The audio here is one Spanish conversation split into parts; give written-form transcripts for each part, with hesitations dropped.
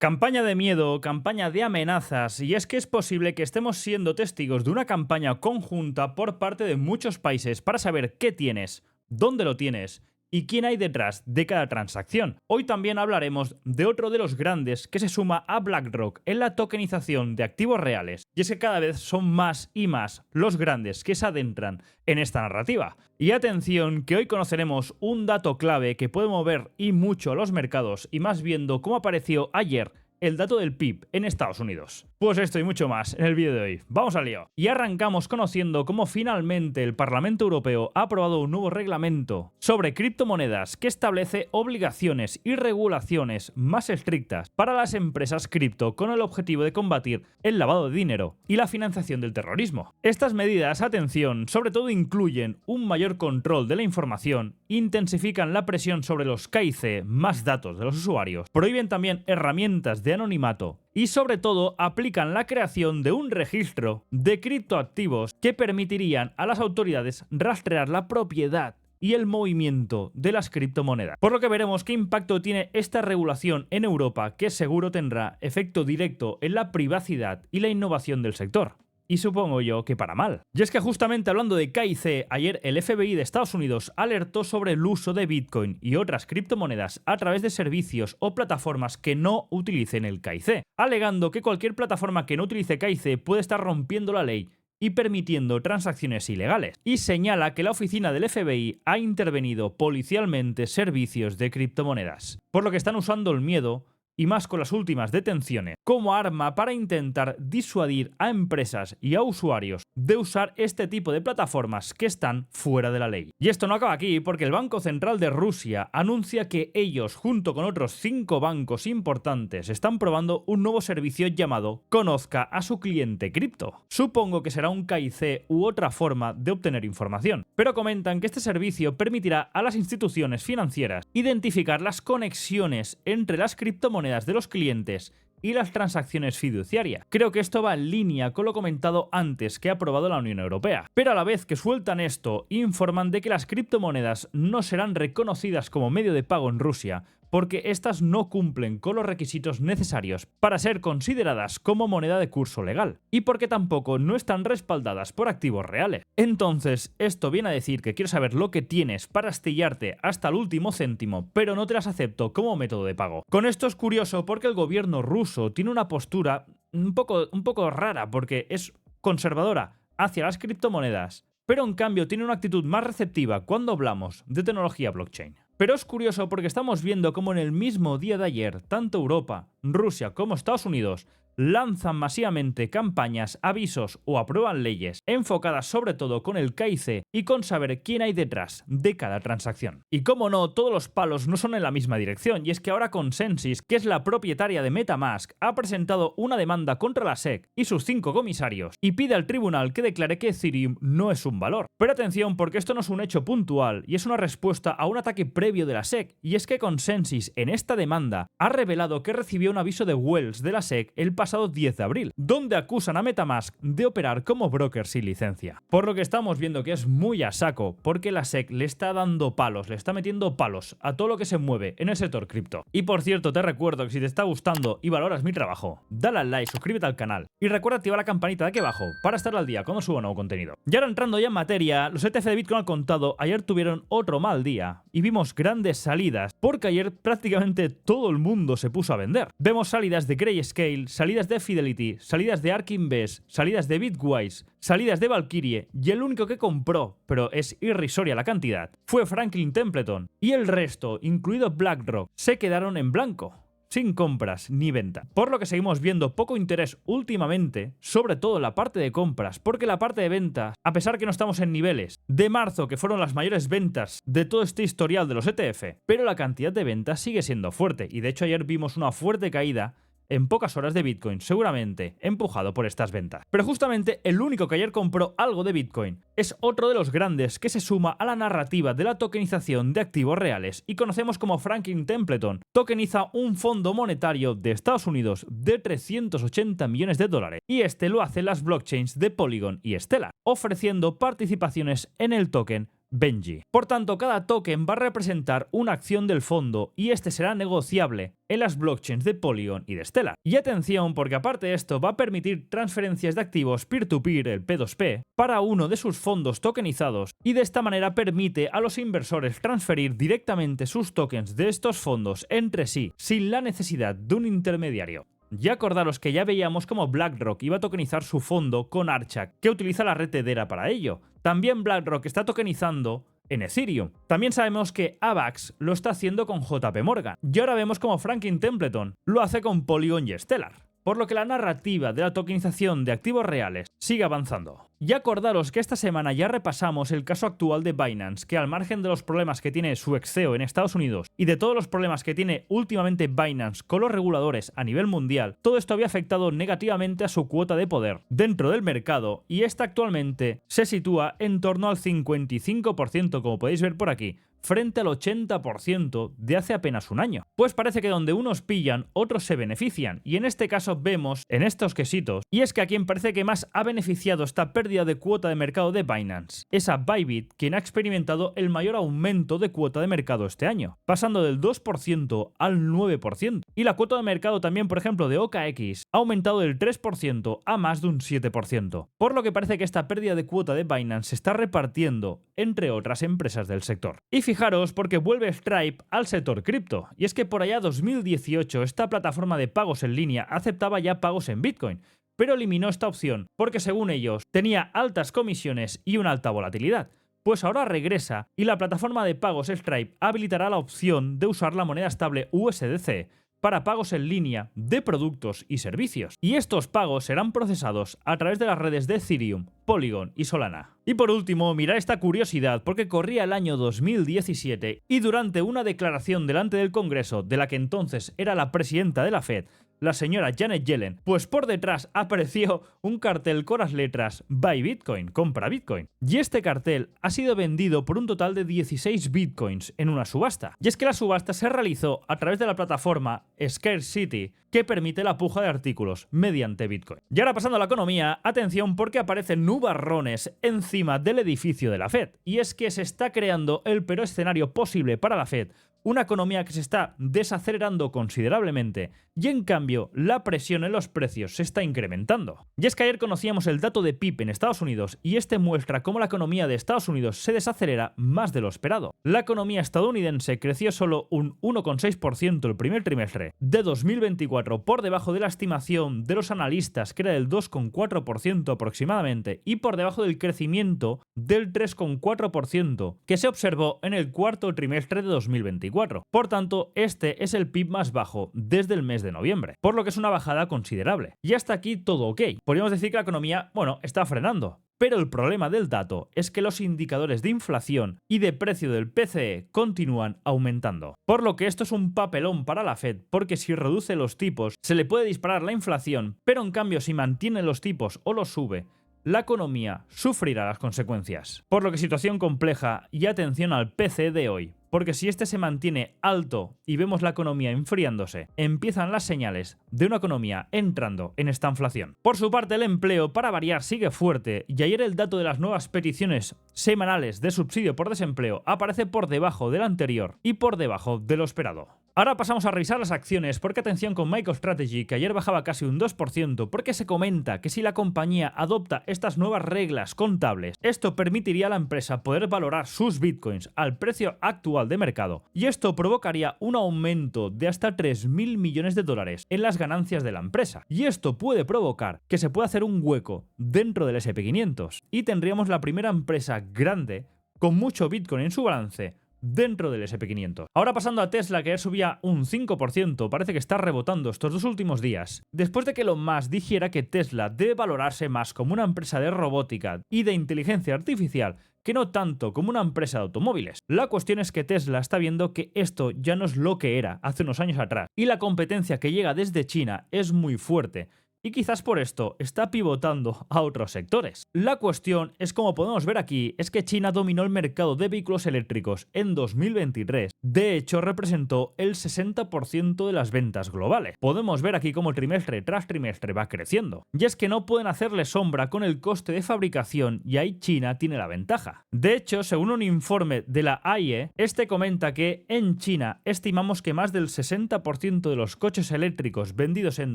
Campaña de miedo, campaña de amenazas, y es que es posible que estemos siendo testigos de una campaña conjunta por parte de muchos países para saber qué tienes, dónde lo tienes y quién hay detrás de cada transacción. Hoy también hablaremos de otro de los grandes que se suma a BlackRock en la tokenización de activos reales, y es que cada vez son más y más los grandes que se adentran en esta narrativa. Y atención, que hoy conoceremos un dato clave que puede mover y mucho a los mercados, y más viendo cómo apareció ayer el dato del PIB en Estados Unidos. Pues esto y mucho más en el vídeo de hoy. ¡Vamos al lío! Y arrancamos conociendo cómo finalmente el Parlamento Europeo ha aprobado un nuevo reglamento sobre criptomonedas que establece obligaciones y regulaciones más estrictas para las empresas cripto con el objetivo de combatir el lavado de dinero y la financiación del terrorismo. Estas medidas, atención, sobre todo incluyen un mayor control de la información, intensifican la presión sobre los KYC, más datos de los usuarios, prohíben también herramientas de anonimato y sobre todo aplican la creación de un registro de criptoactivos que permitirían a las autoridades rastrear la propiedad y el movimiento de las criptomonedas. Por lo que veremos qué impacto tiene esta regulación en Europa, que seguro tendrá efecto directo en la privacidad y la innovación del sector. Y supongo yo que para mal. Y es que justamente hablando de KYC, ayer el FBI de Estados Unidos alertó sobre el uso de Bitcoin y otras criptomonedas a través de servicios o plataformas que no utilicen el KYC, alegando que cualquier plataforma que no utilice KYC puede estar rompiendo la ley y permitiendo transacciones ilegales. Y señala que la oficina del FBI ha intervenido policialmente servicios de criptomonedas, por lo que están usando el miedo, y más con las últimas detenciones, como arma para intentar disuadir a empresas y a usuarios de usar este tipo de plataformas que están fuera de la ley. Y esto no acaba aquí, porque el Banco Central de Rusia anuncia que ellos, junto con otros 5 bancos importantes, están probando un nuevo servicio llamado Conozca a su cliente cripto. Supongo que será un KYC u otra forma de obtener información, pero comentan que este servicio permitirá a las instituciones financieras identificar las conexiones entre las criptomonedas de los clientes y las transacciones fiduciarias. Creo que esto va en línea con lo comentado antes que ha aprobado la Unión Europea. Pero a la vez que sueltan esto, informan de que las criptomonedas no serán reconocidas como medio de pago en Rusia, porque estas no cumplen con los requisitos necesarios para ser consideradas como moneda de curso legal, y porque tampoco no están respaldadas por activos reales. Entonces, esto viene a decir que quiero saber lo que tienes para astillarte hasta el último céntimo, pero no te las acepto como método de pago. Con esto es curioso porque el gobierno ruso tiene una postura un poco rara, porque es conservadora hacia las criptomonedas, pero en cambio tiene una actitud más receptiva cuando hablamos de tecnología blockchain. Pero es curioso porque estamos viendo cómo en el mismo día de ayer, tanto Europa, Rusia como Estados Unidos lanzan masivamente campañas, avisos o aprueban leyes enfocadas sobre todo con el KYC y con saber quién hay detrás de cada transacción. Y como no, todos los palos no son en la misma dirección, y es que ahora Consensys, que es la propietaria de MetaMask, ha presentado una demanda contra la SEC y sus 5 comisarios y pide al tribunal que declare que Ethereum no es un valor. Pero atención, porque esto no es un hecho puntual y es una respuesta a un ataque previo de la SEC, y es que Consensys en esta demanda ha revelado que recibió un aviso de Wells de la SEC el pasado 10 de abril, donde acusan a MetaMask de operar como broker sin licencia. Por lo que estamos viendo que es muy a saco, porque la SEC le está dando palos, le está metiendo palos a todo lo que se mueve en el sector cripto. Y por cierto, te recuerdo que si te está gustando y valoras mi trabajo, dale al like, suscríbete al canal y recuerda activar la campanita de aquí abajo para estar al día cuando suba nuevo contenido. Y ahora entrando ya en materia, los ETF de Bitcoin al contado ayer tuvieron otro mal día y vimos grandes salidas, porque ayer prácticamente todo el mundo se puso a vender. Vemos salidas de Grayscale, salidas de Fidelity, salidas de ARK Invest, salidas de Bitwise, salidas de Valkyrie, y el único que compró, pero es irrisoria la cantidad, fue Franklin Templeton, y el resto, incluido BlackRock, se quedaron en blanco, sin compras ni venta. Por lo que seguimos viendo poco interés últimamente, sobre todo en la parte de compras, porque la parte de ventas, a pesar que no estamos en niveles de marzo, que fueron las mayores ventas de todo este historial de los ETF, pero la cantidad de ventas sigue siendo fuerte, y de hecho ayer vimos una fuerte caída en pocas horas de Bitcoin, seguramente empujado por estas ventas. Pero justamente el único que ayer compró algo de Bitcoin es otro de los grandes que se suma a la narrativa de la tokenización de activos reales, y conocemos como Franklin Templeton. Tokeniza un fondo monetario de Estados Unidos de 380 millones de dólares, y este lo hacen las blockchains de Polygon y Stellar, ofreciendo participaciones en el token Benji. Por tanto, cada token va a representar una acción del fondo y este será negociable en las blockchains de Polygon y de Stellar. Y atención, porque aparte de esto va a permitir transferencias de activos peer-to-peer, el P2P, para uno de sus fondos tokenizados y de esta manera permite a los inversores transferir directamente sus tokens de estos fondos entre sí sin la necesidad de un intermediario. Y acordaros que ya veíamos cómo BlackRock iba a tokenizar su fondo con Archak, que utiliza la red Hedera para ello. También BlackRock está tokenizando en Ethereum. También sabemos que AVAX lo está haciendo con JP Morgan. Y ahora vemos como Franklin Templeton lo hace con Polygon y Stellar. Por lo que la narrativa de la tokenización de activos reales sigue avanzando. Y acordaros que esta semana ya repasamos el caso actual de Binance, que al margen de los problemas que tiene su ex CEO en Estados Unidos y de todos los problemas que tiene últimamente Binance con los reguladores a nivel mundial, todo esto había afectado negativamente a su cuota de poder dentro del mercado y esta actualmente se sitúa en torno al 55%, como podéis ver por aquí, frente al 80% de hace apenas un año. Pues parece que donde unos pillan, otros se benefician, y en este caso vemos en estos quesitos, y es que a quien parece que más ha beneficiado esta pérdida de cuota de mercado de Binance es a Bybit, quien ha experimentado el mayor aumento de cuota de mercado este año, pasando del 2% al 9%, y la cuota de mercado también, por ejemplo, de OKX ha aumentado del 3% a más de un 7%, por lo que parece que esta pérdida de cuota de Binance se está repartiendo entre otras empresas del sector. Y fijaros porque vuelve Stripe al sector cripto, y es que por allá 2018 esta plataforma de pagos en línea aceptaba ya pagos en Bitcoin, pero eliminó esta opción porque según ellos tenía altas comisiones y una alta volatilidad. Pues ahora regresa y la plataforma de pagos Stripe habilitará la opción de usar la moneda estable USDC para pagos en línea de productos y servicios. Y estos pagos serán procesados a través de las redes de Ethereum, Polygon y Solana. Y por último, mirad esta curiosidad porque corría el año 2017 y durante una declaración delante del Congreso de la que entonces era la presidenta de la Fed, la señora Janet Yellen, pues por detrás apareció un cartel con las letras Buy Bitcoin, compra Bitcoin. Y este cartel ha sido vendido por un total de 16 Bitcoins en una subasta. Y es que la subasta se realizó a través de la plataforma Scarcity, que permite la puja de artículos mediante Bitcoin. Y ahora pasando a la economía, atención porque aparecen nubarrones encima del edificio de la Fed. Y es que se está creando el peor escenario posible para la Fed, una economía que se está desacelerando considerablemente y en cambio la presión en los precios se está incrementando. Y es que ayer conocíamos el dato de PIB en Estados Unidos y este muestra cómo la economía de Estados Unidos se desacelera más de lo esperado. La economía estadounidense creció solo un 1,6% el primer trimestre de 2024, por debajo de la estimación de los analistas que era del 2,4% aproximadamente y por debajo del crecimiento del 3,4% que se observó en el cuarto trimestre de 2024. Por tanto, este es el PIB más bajo desde el mes de noviembre, por lo que es una bajada considerable. Y hasta aquí todo ok. Podríamos decir que la economía, está frenando. Pero el problema del dato es que los indicadores de inflación y de precio del PCE continúan aumentando. Por lo que esto es un papelón para la Fed, porque si reduce los tipos se le puede disparar la inflación, pero en cambio si mantiene los tipos o los sube, la economía sufrirá las consecuencias. Por lo que situación compleja y atención al PCE de hoy, porque si este se mantiene alto y vemos la economía enfriándose, empiezan las señales de una economía entrando en esta inflación. Por su parte, el empleo, para variar, sigue fuerte y ayer el dato de las nuevas peticiones semanales de subsidio por desempleo aparece por debajo del anterior y por debajo de lo esperado. Ahora pasamos a revisar las acciones, porque atención con MicroStrategy, que ayer bajaba casi un 2%, porque se comenta que si la compañía adopta estas nuevas reglas contables, esto permitiría a la empresa poder valorar sus bitcoins al precio actual de mercado, y esto provocaría un aumento de hasta 3.000 millones de dólares en las ganancias de la empresa, y esto puede provocar que se pueda hacer un hueco dentro del S&P 500, y tendríamos la primera empresa grande con mucho bitcoin en su balance dentro del S&P 500. Ahora pasando a Tesla, que ayer subía un 5%, parece que está rebotando estos dos últimos días, después de que Elon Musk dijera que Tesla debe valorarse más como una empresa de robótica y de inteligencia artificial que no tanto como una empresa de automóviles. La cuestión es que Tesla está viendo que esto ya no es lo que era hace unos años atrás, y la competencia que llega desde China es muy fuerte, y quizás por esto está pivotando a otros sectores. La cuestión es, como podemos ver aquí, es que China dominó el mercado de vehículos eléctricos en 2023. De hecho, representó el 60% de las ventas globales. Podemos ver aquí cómo trimestre tras trimestre va creciendo. Y es que no pueden hacerle sombra con el coste de fabricación y ahí China tiene la ventaja. De hecho, según un informe de la AIE, este comenta que en China estimamos que más del 60% de los coches eléctricos vendidos en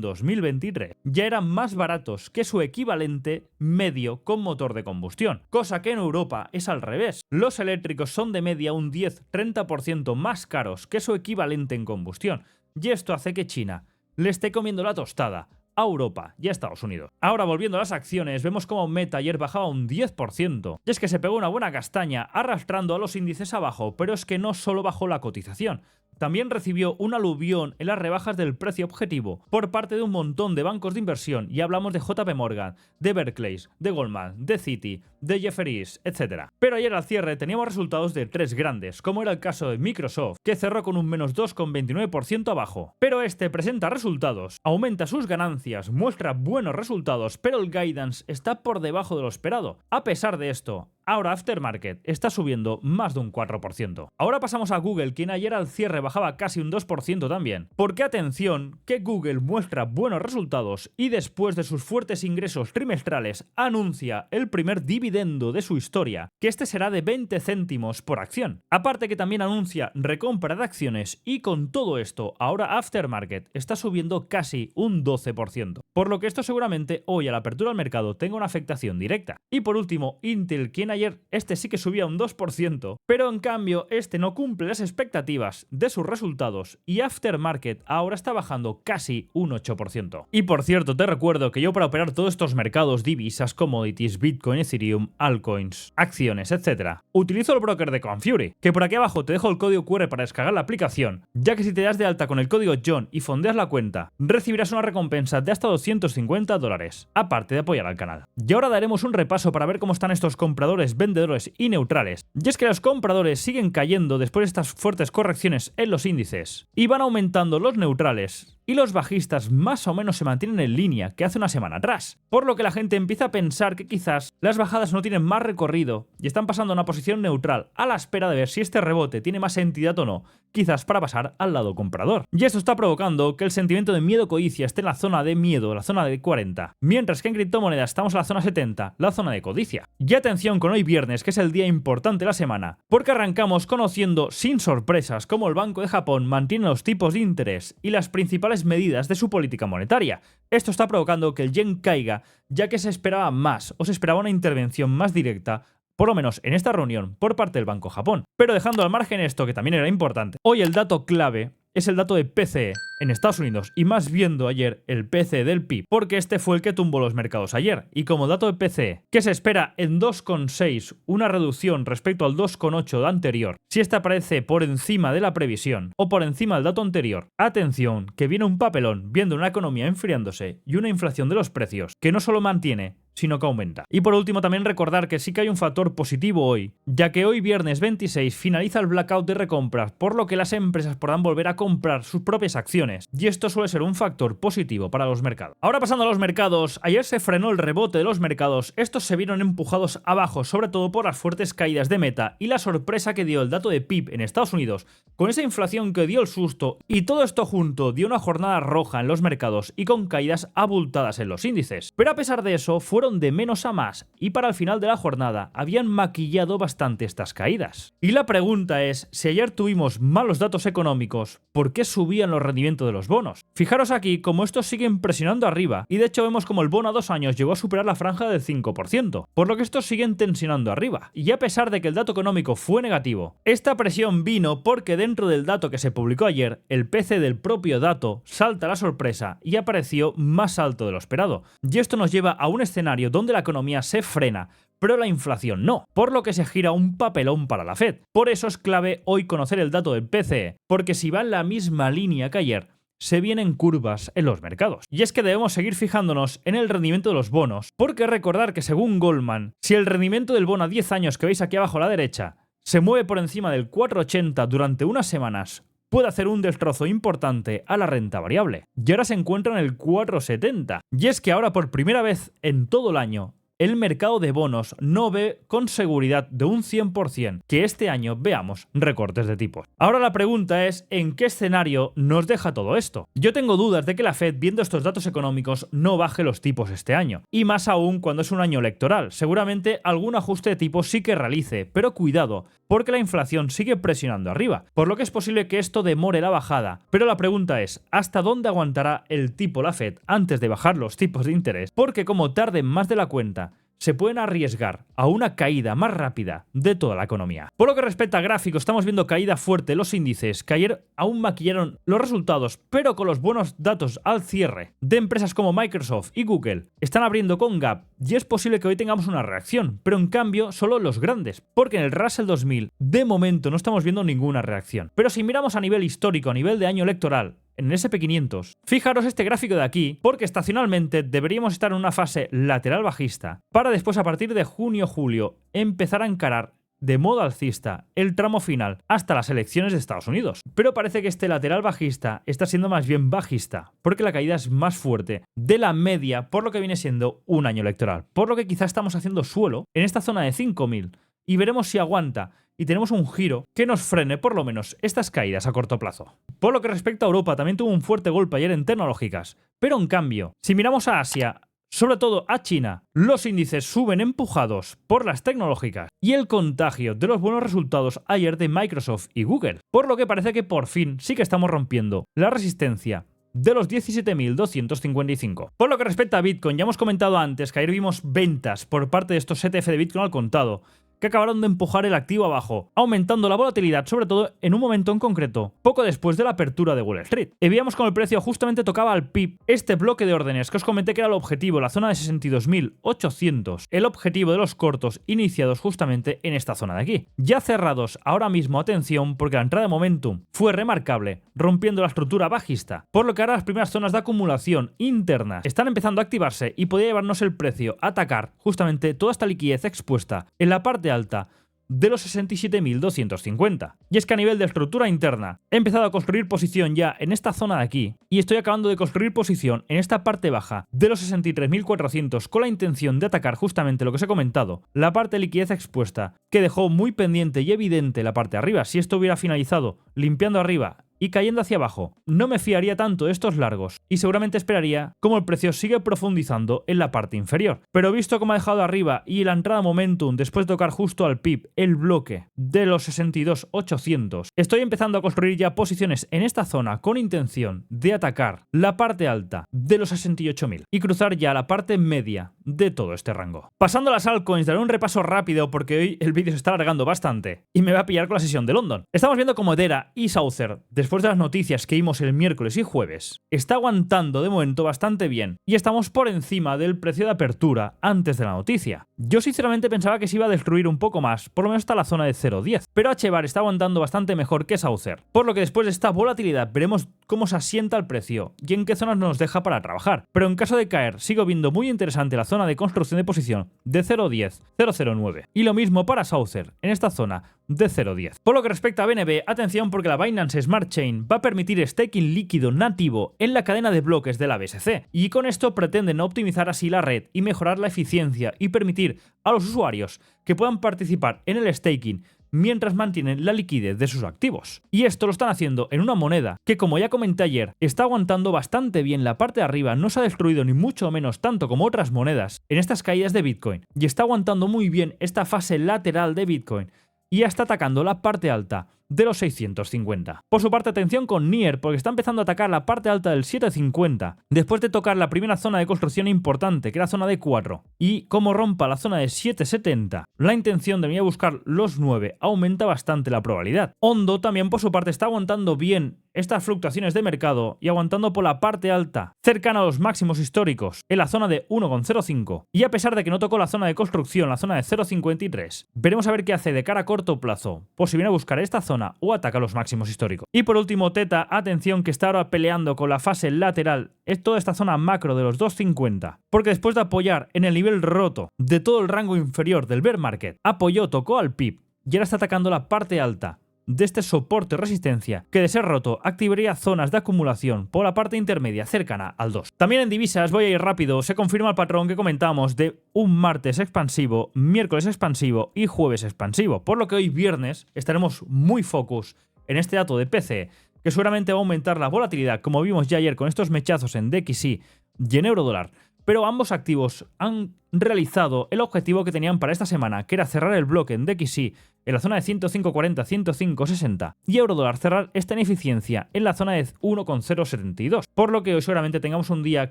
2023 ya eran más baratos que su equivalente medio con motor de combustión, cosa que en Europa es al revés. Los eléctricos son de media un 10-30% más caros que su equivalente en combustión, y esto hace que China le esté comiendo la tostada a Europa y a Estados Unidos. Ahora, volviendo a las acciones, vemos como Meta ayer bajaba un 10%. Y es que se pegó una buena castaña arrastrando a los índices abajo, pero es que no solo bajó la cotización, también recibió un aluvión en las rebajas del precio objetivo por parte de un montón de bancos de inversión, y hablamos de JP Morgan, de Barclays, de Goldman, de Citi, de Jefferies, etc. Pero ayer al cierre teníamos resultados de tres grandes, como era el caso de Microsoft, que cerró con un menos 2,29% abajo. Pero este presenta resultados, aumenta sus ganancias, muestra buenos resultados, pero el guidance está por debajo de lo esperado. A pesar de esto, ahora Aftermarket está subiendo más de un 4%. Ahora pasamos a Google, quien ayer al cierre bajaba casi un 2% también. Porque atención, que Google muestra buenos resultados y después de sus fuertes ingresos trimestrales anuncia el primer dividendo de su historia, que este será de 20 céntimos por acción. Aparte que también anuncia recompra de acciones, y con todo esto, ahora Aftermarket está subiendo casi un 12%. Por lo que esto seguramente hoy a la apertura del mercado tenga una afectación directa. Y por último, Intel, quien ayer este sí que subía un 2%, pero en cambio este no cumple las expectativas de sus resultados y Aftermarket ahora está bajando casi un 8%. Y por cierto, te recuerdo que yo, para operar todos estos mercados, divisas, commodities, Bitcoin, Ethereum, altcoins, acciones, etc., utilizo el broker de Confury, que por aquí abajo te dejo el código QR para descargar la aplicación, ya que si te das de alta con el código John y fondeas la cuenta, recibirás una recompensa de hasta $250, aparte de apoyar al canal. Y ahora daremos un repaso para ver cómo están estos compradores, vendedores y neutrales. Y es que los compradores siguen cayendo después de estas fuertes correcciones en los índices, y van aumentando los neutrales, y los bajistas más o menos se mantienen en línea que hace una semana atrás, por lo que la gente empieza a pensar que quizás las bajadas no tienen más recorrido y están pasando a una posición neutral a la espera de ver si este rebote tiene más entidad o no, quizás para pasar al lado comprador. Y esto está provocando que el sentimiento de miedo-codicia esté en la zona de miedo, la zona de 40, mientras que en criptomonedas estamos en la zona 70, la zona de codicia. Y atención con hoy viernes, que es el día importante de la semana, porque arrancamos conociendo sin sorpresas cómo el Banco de Japón mantiene los tipos de interés y las principales medidas de su política monetaria. Esto está provocando que el yen caiga, ya que se esperaba más, o se esperaba una intervención más directa, por lo menos en esta reunión, por parte del Banco de Japón. Pero dejando al margen esto, que también era importante, hoy el dato clave es el dato de PCE en Estados Unidos, y más viendo ayer el PCE del PIB, porque este fue el que tumbó los mercados ayer. Y como dato de PCE, que se espera en 2,6, una reducción respecto al 2,8 anterior, si esta aparece por encima de la previsión o por encima del dato anterior, atención, que viene un papelón viendo una economía enfriándose y una inflación de los precios que no solo mantiene, sino que aumenta. Y por último, también recordar que sí que hay un factor positivo hoy, ya que hoy viernes 26 finaliza el blackout de recompras, por lo que las empresas podrán volver a comprar sus propias acciones, y esto suele ser un factor positivo para los mercados. Ahora, pasando a los mercados, ayer se frenó el rebote de los mercados. Estos se vieron empujados abajo, sobre todo por las fuertes caídas de Meta y la sorpresa que dio el dato de PIB en Estados Unidos, con esa inflación que dio el susto, y todo esto junto dio una jornada roja en los mercados y con caídas abultadas en los índices. Pero a pesar de eso, fueron de menos a más, y para el final de la jornada habían maquillado bastante estas caídas. Y la pregunta es, si ayer tuvimos malos datos económicos, ¿por qué subían los rendimientos de los bonos? Fijaros aquí cómo estos siguen presionando arriba, y de hecho vemos como el bono a 2 años llegó a superar la franja del 5%, por lo que estos siguen tensionando arriba. Y a pesar de que el dato económico fue negativo, esta presión vino porque dentro del dato que se publicó ayer, el PC del propio dato salta a la sorpresa y apareció más alto de lo esperado. Y esto nos lleva a un escenario donde la economía se frena, pero la inflación no, por lo que se gira un papelón para la Fed. Por eso es clave hoy conocer el dato del PCE, porque si va en la misma línea que ayer, se vienen curvas en los mercados. Y es que debemos seguir fijándonos en el rendimiento de los bonos, porque recordar que según Goldman, si el rendimiento del bono a 10 años que veis aquí abajo a la derecha se mueve por encima del 4,80 durante unas semanas puede hacer un destrozo importante a la renta variable. Y ahora se encuentra en el 4,70. Y es que ahora por primera vez en todo el año, el mercado de bonos no ve con seguridad de un 100% que este año veamos recortes de tipos. Ahora la pregunta es, ¿en qué escenario nos deja todo esto? Yo tengo dudas de que la Fed, viendo estos datos económicos, no baje los tipos este año. Y más aún cuando es un año electoral. Seguramente algún ajuste de tipos sí que realice, pero cuidado, porque la inflación sigue presionando arriba, por lo que es posible que esto demore la bajada. Pero la pregunta es, ¿hasta dónde aguantará el tipo la Fed antes de bajar los tipos de interés? Porque como tarden más de la cuenta, se pueden arriesgar a una caída más rápida de toda la economía. Por lo que respecta a gráficos, estamos viendo caída fuerte en los índices, que ayer aún maquillaron los resultados, pero con los buenos datos al cierre de empresas como Microsoft y Google están abriendo con gap y es posible que hoy tengamos una reacción, pero en cambio solo los grandes, porque en el Russell 2000 de momento no estamos viendo ninguna reacción. Pero si miramos a nivel histórico, a nivel de año electoral, en el SP500, fijaros este gráfico de aquí, porque estacionalmente deberíamos estar en una fase lateral bajista, para después a partir de junio-julio empezar a encarar de modo alcista el tramo final hasta las elecciones de Estados Unidos. Pero parece que este lateral bajista está siendo más bien bajista, porque la caída es más fuerte de la media por lo que viene siendo un año electoral, por lo que quizás estamos haciendo suelo en esta zona de 5.000 y veremos si aguanta y tenemos un giro que nos frene por lo menos estas caídas a corto plazo. Por lo que respecta a Europa, también tuvo un fuerte golpe ayer en tecnológicas, pero en cambio, si miramos a Asia, sobre todo a China, los índices suben empujados por las tecnológicas y el contagio de los buenos resultados ayer de Microsoft y Google, por lo que parece que por fin sí que estamos rompiendo la resistencia de los 17.255. Por lo que respecta a Bitcoin, ya hemos comentado antes que ayer vimos ventas por parte de estos ETF de Bitcoin al contado, que acabaron de empujar el activo abajo, aumentando la volatilidad, sobre todo en un momento en concreto, poco después de la apertura de Wall Street. Y veíamos como el precio justamente tocaba al PIB este bloque de órdenes que os comenté que era el objetivo, la zona de 62.800, el objetivo de los cortos iniciados justamente en esta zona de aquí. Ya cerrados ahora mismo, atención, porque la entrada de momentum fue remarcable, rompiendo la estructura bajista, por lo que ahora las primeras zonas de acumulación internas están empezando a activarse y podría llevarnos el precio a atacar justamente toda esta liquidez expuesta en la parte alta de los 67.250. Y es que a nivel de estructura interna he empezado a construir posición ya en esta zona de aquí y estoy acabando de construir posición en esta parte baja de los 63.400 con la intención de atacar justamente lo que os he comentado, la parte de liquidez expuesta que dejó muy pendiente y evidente la parte de arriba. Si esto hubiera finalizado limpiando arriba y cayendo hacia abajo, no me fiaría tanto de estos largos y seguramente esperaría como el precio sigue profundizando en la parte inferior. Pero visto como ha dejado arriba y la entrada momentum después de tocar justo al PIB el bloque de los 62.800, estoy empezando a construir ya posiciones en esta zona con intención de atacar la parte alta de los 68.000 y cruzar ya la parte media de todo este rango. Pasando a las altcoins, daré un repaso rápido porque hoy el vídeo se está alargando bastante y me va a pillar con la sesión de London. Estamos viendo como Dera y Saucer, después de las noticias que vimos el miércoles y jueves, está aguantando de momento bastante bien y estamos por encima del precio de apertura antes de la noticia. Yo sinceramente pensaba que se iba a destruir un poco más, por lo menos hasta la zona de 0.10, pero HBAR está aguantando bastante mejor que Saucer, por lo que después de esta volatilidad veremos cómo se asienta el precio y en qué zonas nos deja para trabajar. Pero en caso de caer, sigo viendo muy interesante la zona de construcción de posición de 0.10, 0.09 y lo mismo para Saucer en esta zona de 0.10. Por lo que respecta a BNB, atención porque la Binance Smart Chain va a permitir staking líquido nativo en la cadena de bloques de la BSC y con esto pretenden optimizar así la red y mejorar la eficiencia y permitir a los usuarios que puedan participar en el staking mientras mantienen la liquidez de sus activos. Y esto lo están haciendo en una moneda que, como ya comenté ayer, está aguantando bastante bien la parte de arriba, no se ha destruido ni mucho menos tanto como otras monedas en estas caídas de Bitcoin y está aguantando muy bien esta fase lateral de Bitcoin y ya está atacando la parte alta de los 650. Por su parte, atención con Nier, porque está empezando a atacar la parte alta del 750, después de tocar la primera zona de construcción importante, que era zona de 4, y como rompa la zona de 770, la intención de venir a buscar los 9 aumenta bastante la probabilidad. Hondo también por su parte está aguantando bien estas fluctuaciones de mercado y aguantando por la parte alta, cercana a los máximos históricos, en la zona de 1,05, y a pesar de que no tocó la zona de construcción, la zona de 0,53, veremos a ver qué hace de cara a corto plazo, por si viene a buscar esta zona o ataca los máximos históricos. Y por último, Teta, atención que está ahora peleando con la fase lateral, es toda esta zona macro de los 250, porque después de apoyar en el nivel roto de todo el rango inferior del bear market, apoyó, tocó al PIB y ahora está atacando la parte alta de este soporte-resistencia que, de ser roto, activaría zonas de acumulación por la parte intermedia cercana al 2. También en divisas, voy a ir rápido, se confirma el patrón que comentamos de un martes expansivo, miércoles expansivo y jueves expansivo, por lo que hoy viernes estaremos muy focus en este dato de PCE, que seguramente va a aumentar la volatilidad, como vimos ya ayer con estos mechazos en DXY y en eurodólar. Pero ambos activos han realizado el objetivo que tenían para esta semana, que era cerrar el bloque en DXY en la zona de 105.40-105.60 y eurodólar cerrar esta ineficiencia en la zona de 1,072. Por lo que hoy seguramente tengamos un día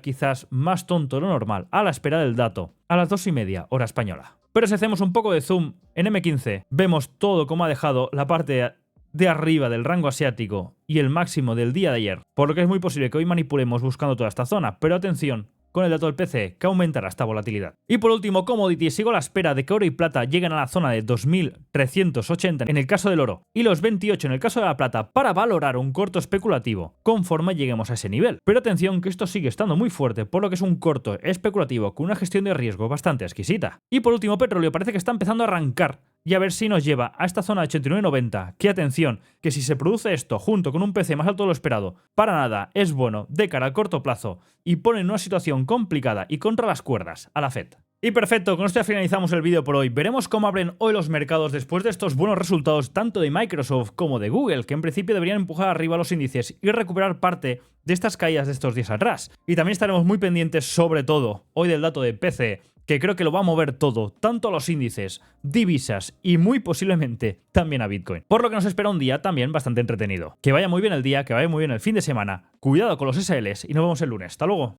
quizás más tonto de lo normal a la espera del dato, a las 2:30 hora española. Pero si hacemos un poco de zoom en M15, vemos todo como ha dejado la parte de arriba del rango asiático y el máximo del día de ayer, por lo que es muy posible que hoy manipulemos buscando toda esta zona, pero atención con el dato del PCE, que aumentará esta volatilidad. Y por último, commodities, sigo a la espera de que oro y plata lleguen a la zona de 2.380 en el caso del oro y los 28 en el caso de la plata para valorar un corto especulativo conforme lleguemos a ese nivel. Pero atención que esto sigue estando muy fuerte, por lo que es un corto especulativo con una gestión de riesgo bastante exquisita. Y por último, petróleo parece que está empezando a arrancar y a ver si nos lleva a esta zona de 89.90, que atención, que si se produce esto junto con un PC más alto de lo esperado, para nada es bueno de cara al corto plazo y pone en una situación complicada y contra las cuerdas a la Fed. Y perfecto, con esto ya finalizamos el vídeo por hoy. Veremos cómo abren hoy los mercados después de estos buenos resultados tanto de Microsoft como de Google, que en principio deberían empujar arriba los índices y recuperar parte de estas caídas de estos días atrás. Y también estaremos muy pendientes, sobre todo, hoy del dato de PCE, que creo que lo va a mover todo, tanto a los índices, divisas y muy posiblemente también a Bitcoin. Por lo que nos espera un día también bastante entretenido. Que vaya muy bien el día, que vaya muy bien el fin de semana, cuidado con los SLs y nos vemos el lunes. Hasta luego.